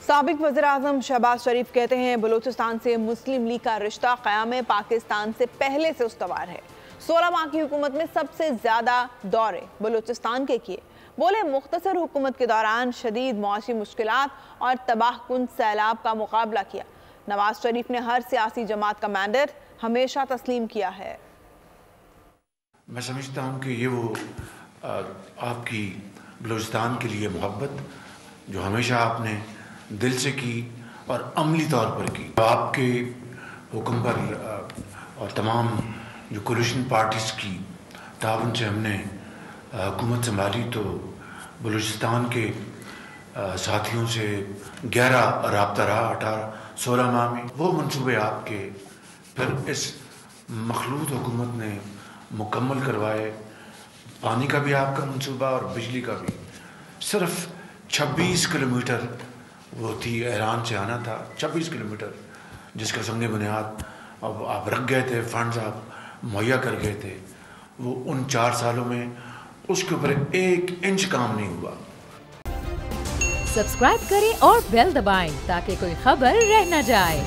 سابق وزیر-اعظم شہباز شریف کہتے ہیں بلوچستان سے مسلم لیگ کا رشتہ قیام پاکستان سے پہلے سے استوار ہے۔ 16 ماہ کی حکومت میں سب سے زیادہ دورے بلوچستان کے کیے۔ بولے مختصر حکومت کے دوران شدید معاشی مشکلات اور تباہ کن سیلاب کا مقابلہ کیا۔ نواز شریف نے ہر سیاسی جماعت کا مینڈیٹ ہمیشہ تسلیم کیا ہے۔ میں سمجھتا ہوں کہ یہ وہ آپ کی بلوچستان کے لیے محبت جو ہمیشہ آپ نے دل سے کی اور عملی طور پر کی، آپ کے حکم پر اور تمام جو کولیشن پارٹیز کی تعاون سے ہم نے حکومت سنبھالی تو بلوچستان کے ساتھیوں سے گہرا رابطہ رہا 16 ماہ میں۔ وہ منصوبے آپ کے پھر اس مخلوط حکومت نے مکمل کروائے۔ پانی کا بھی آپ کا منصوبہ اور بجلی کا بھی۔ صرف 26 کلومیٹر وہ تھی ایران سے آنا تھا، 26 کلومیٹر جس کا سنگ بنیاد اب آپ رکھ گئے تھے، فنڈز آپ مہیا کر گئے تھے، وہ ان 4 سالوں میں اس کے اوپر 1 انچ کام نہیں ہوا۔ سبسکرائب کریں اور بیل دبائیں تاکہ کوئی خبر رہ نہ جائے۔